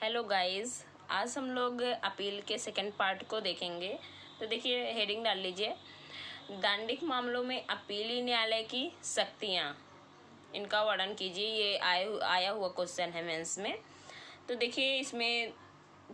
Hello guys, आज हम लोग अपील के सेकंड पार्ट को देखेंगे। तो देखिए, हेडिंग डाल लीजिए, दंडिक मामलों में अपीली न्यायालय की शक्तियाँ, इनका वर्णन कीजिए। ये आया हुआ क्वेश्चन है मेंस में। तो देखिए, इसमें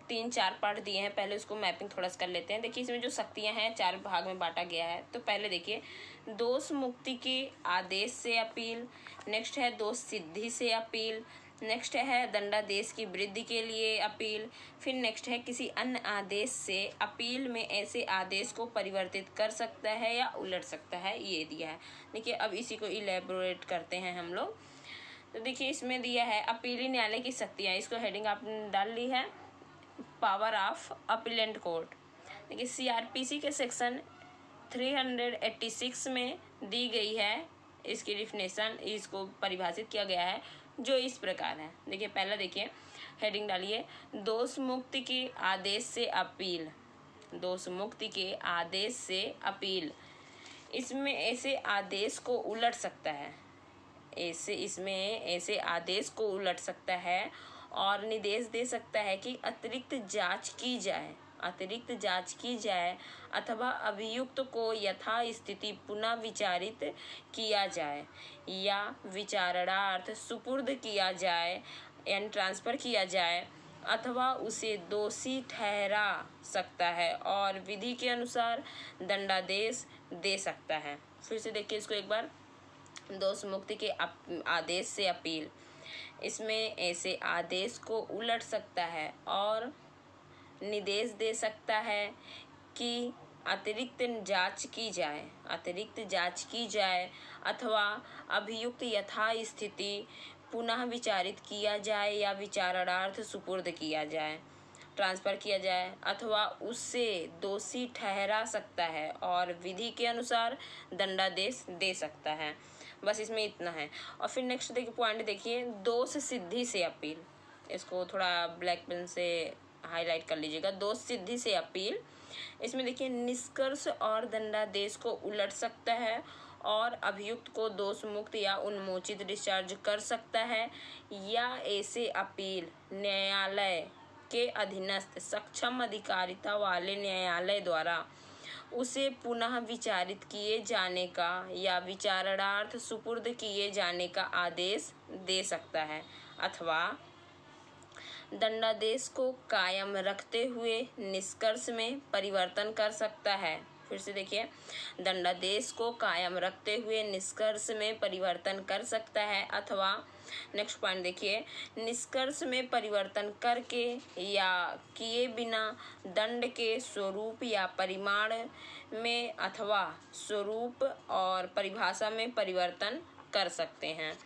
3-4 पार्ट दिए हैं। पहले उसको मैपिंग थोड़ा सा कर लेते हैं। देखिए, इसमें जो शक्तियाँ हैं 4 भाग में बांटा गया है। तो पहले देखिए, दोष मुक्ति के आदेश से अपील, नेक्स्ट है दोष सिद्धि से अपील, नेक्स्ट है दंडादेश की वृद्धि के लिए अपील, फिर नेक्स्ट है किसी अन्य आदेश से अपील में ऐसे आदेश को परिवर्तित कर सकता है या उलट सकता है, ये दिया है। देखिए, अब इसी को इलेबोरेट करते हैं हम लोग। तो देखिए, इसमें दिया है अपीली न्यायालय की शक्तियाँ। इसको हेडिंग आपने डाल ली है, पावर ऑफ अपीलेंट कोर्ट। देखिए, सीआरपीसी के सेक्शन 386 में दी गई है इसकी डिफिनेशन, इसको परिभाषित किया गया है, जो इस प्रकार है। देखिए, पहला देखिए, हेडिंग डालिए, दोष मुक्ति के आदेश से अपील। दोष मुक्ति के आदेश से अपील, इसमें ऐसे आदेश को उलट सकता है, इसमें ऐसे आदेश को उलट सकता है और निर्देश दे सकता है कि अतिरिक्त जांच की जाए अथवा अभियुक्त को यथास्थिति पुनः विचारित किया जाए या विचारणार्थ सुपुर्द किया जाए यानी ट्रांसफर किया जाए अथवा उसे दोषी ठहरा सकता है और विधि के अनुसार दंडादेश दे सकता है। फिर से देखिए इसको एक बार, दोष मुक्ति के आदेश से अपील, इसमें ऐसे आदेश को उलट सकता है और निर्देश दे सकता है कि अतिरिक्त जांच की जाए अथवा अभियुक्त यथास्थिति पुनः विचारित किया जाए या विचारणार्थ सुपुर्द किया जाए, ट्रांसफर किया जाए अथवा उससे दोषी ठहरा सकता है और विधि के अनुसार दंडादेश दे सकता है। बस इसमें इतना है। और फिर नेक्स्ट देखिए, पॉइंट देखिए, दोष सिद्धि से अपील। इसको थोड़ा ब्लैक पेन से हाईलाइट कर लीजिएगा। दोष सिद्धि से अपील, इसमें देखिए, निष्कर्ष और दंडादेश को उलट सकता है और अभियुक्त को दोष मुक्त या उन्मोचित डिस्चार्ज कर सकता है या ऐसे अपील न्यायालय के अधीनस्थ सक्षम अधिकारिता वाले न्यायालय द्वारा उसे पुनः विचारित किए जाने का या विचारणार्थ सुपुर्द किए जाने का आदेश दे सकता है अथवा दंडादेश को कायम रखते हुए निष्कर्ष में परिवर्तन कर सकता है। फिर से देखिए, दंडादेश को कायम रखते हुए निष्कर्ष में परिवर्तन कर सकता है अथवा नेक्स्ट पॉइंट देखिए, निष्कर्ष में परिवर्तन करके या किए बिना दंड के स्वरूप या परिमाण में अथवा स्वरूप और परिभाषा में परिवर्तन कर सकते हैं।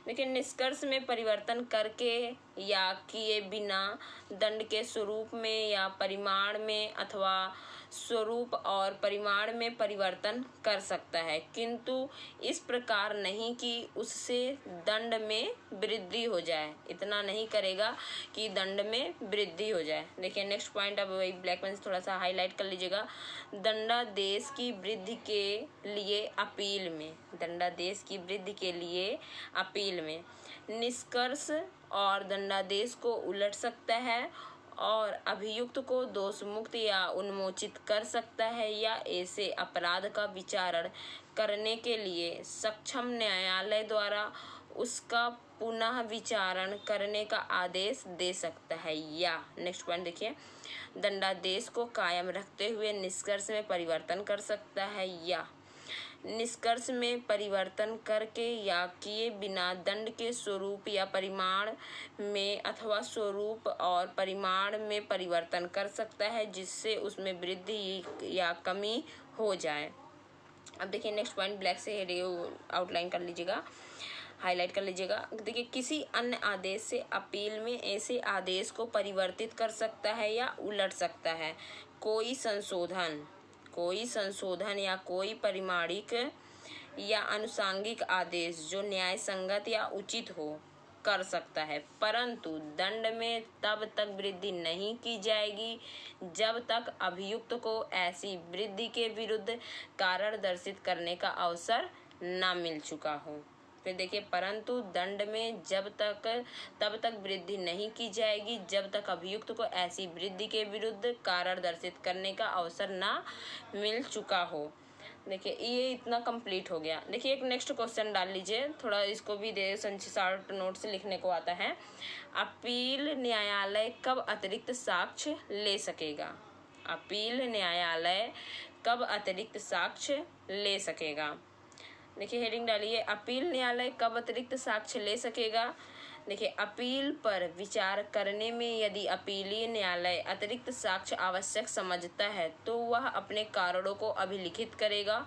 देखिए, निष्कर्ष में परिवर्तन करके या किए बिना दंड के स्वरूप में या परिमाण में अथवा स्वरूप और परिमाण में परिवर्तन कर सकता है, किंतु इस प्रकार नहीं कि उससे दंड में वृद्धि हो जाए। इतना नहीं करेगा कि दंड में वृद्धि हो जाए। देखिए, नेक्स्ट पॉइंट, अब वही ब्लैक पेन से थोड़ा सा हाईलाइट कर लीजिएगा, दंडादेश की वृद्धि के लिए अपील में, दंडादेश की वृद्धि के लिए अपील में निष्कर्ष और दंडादेश को उलट सकता है और अभियुक्त को दोष मुक्त या उन्मोचित कर सकता है या ऐसे अपराध का विचारण करने के लिए सक्षम न्यायालय द्वारा उसका पुनः विचारण करने का आदेश दे सकता है। या नेक्स्ट पॉइंट देखिए, दंडादेश को कायम रखते हुए निष्कर्ष में परिवर्तन कर सकता है या निष्कर्ष में परिवर्तन करके या किए बिना दंड के स्वरूप या परिमाण में अथवा स्वरूप और परिमाण में परिवर्तन कर सकता है जिससे उसमें वृद्धि या कमी हो जाए। अब देखिए, नेक्स्ट पॉइंट ब्लैक से आउटलाइन कर लीजिएगा, हाईलाइट कर लीजिएगा। देखिए, किसी अन्य आदेश से अपील में ऐसे आदेश को परिवर्तित कर सकता है या उलट सकता है। कोई संशोधन या कोई परिमाणिक या अनुसांगिक आदेश जो न्याय संगत या उचित हो कर सकता है, परंतु दंड में तब तक वृद्धि नहीं की जाएगी जब तक अभियुक्त को ऐसी वृद्धि के विरुद्ध कारण दर्शित करने का अवसर न मिल चुका हो। फिर देखिए, परंतु दंड में तब तक वृद्धि नहीं की जाएगी जब तक अभियुक्त को ऐसी वृद्धि के विरुद्ध कारण दर्शित करने का अवसर ना मिल चुका हो। देखिए, ये इतना कंप्लीट हो गया। देखिए, एक नेक्स्ट क्वेश्चन डाल लीजिए, थोड़ा इसको भी दे शॉर्ट नोट से लिखने को आता है। अपील न्यायालय कब अतिरिक्त साक्ष्य ले सकेगा? अपील न्यायालय कब अतिरिक्त साक्ष्य ले सकेगा? देखिए, हेडिंग डालिए, अपील न्यायालय कब अतिरिक्त साक्ष्य ले सकेगा। देखिए, अपील पर विचार करने में यदि अपीलीय न्यायालय अतिरिक्त साक्ष्य आवश्यक समझता है तो वह अपने कारणों को अभिलिखित करेगा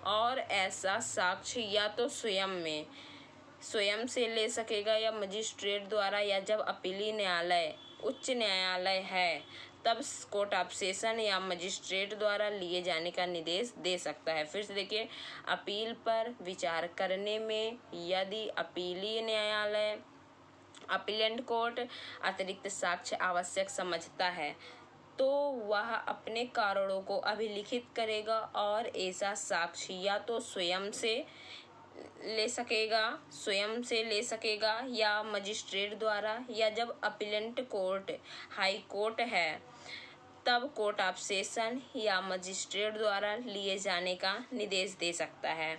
और ऐसा साक्ष्य या तो स्वयं से ले सकेगा या मजिस्ट्रेट द्वारा, या जब अपीलीय न्यायालय उच्च न्यायालय है तब कोर्ट ऑफ सेशन या मजिस्ट्रेट द्वारा लिए जाने का निर्देश दे सकता है। फिर से देखिए, अपील पर विचार करने में यदि अपीलीय न्यायालय अपीलेंट कोर्ट अतिरिक्त साक्ष्य आवश्यक समझता है तो वह अपने कारणों को अभिलिखित करेगा और ऐसा साक्ष्य या तो स्वयं से ले सकेगा या मजिस्ट्रेट द्वारा, या जब अपीलेंट कोर्ट हाई कोर्ट है तब कोर्ट ऑफ सेशन या मजिस्ट्रेट द्वारा लिए जाने का निर्देश दे सकता है।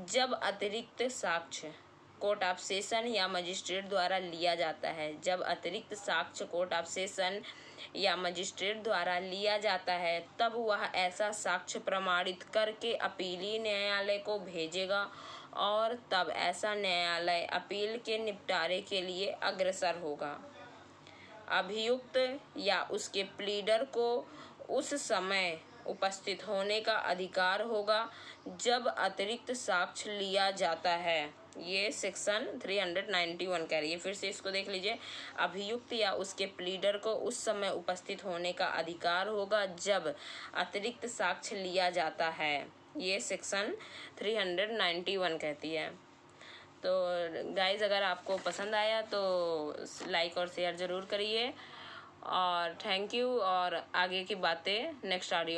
जब अतिरिक्त साक्ष्य कोर्ट ऑफ सेशन या मजिस्ट्रेट द्वारा लिया जाता है, जब अतिरिक्त साक्ष्य कोर्ट ऑफ सेशन या मजिस्ट्रेट द्वारा लिया जाता है तब वह ऐसा साक्ष्य प्रमाणित करके अपीलीय न्यायालय को भेजेगा और तब ऐसा न्यायालय अपील के निपटारे के लिए अग्रसर होगा। अभियुक्त या उसके प्लीडर को उस समय उपस्थित होने का अधिकार होगा जब अतिरिक्त साक्ष्य लिया जाता है। ये सेक्शन 391 कह रही है। फिर से इसको देख लीजिए, अभियुक्त या उसके प्लीडर को उस समय उपस्थित होने का अधिकार होगा जब अतिरिक्त साक्ष्य लिया जाता है। ये सेक्शन 391 कहती है। तो गाइज, अगर आपको पसंद आया तो लाइक और शेयर ज़रूर करिए और थैंक यू। और आगे की बातें नेक्स्ट ऑडियो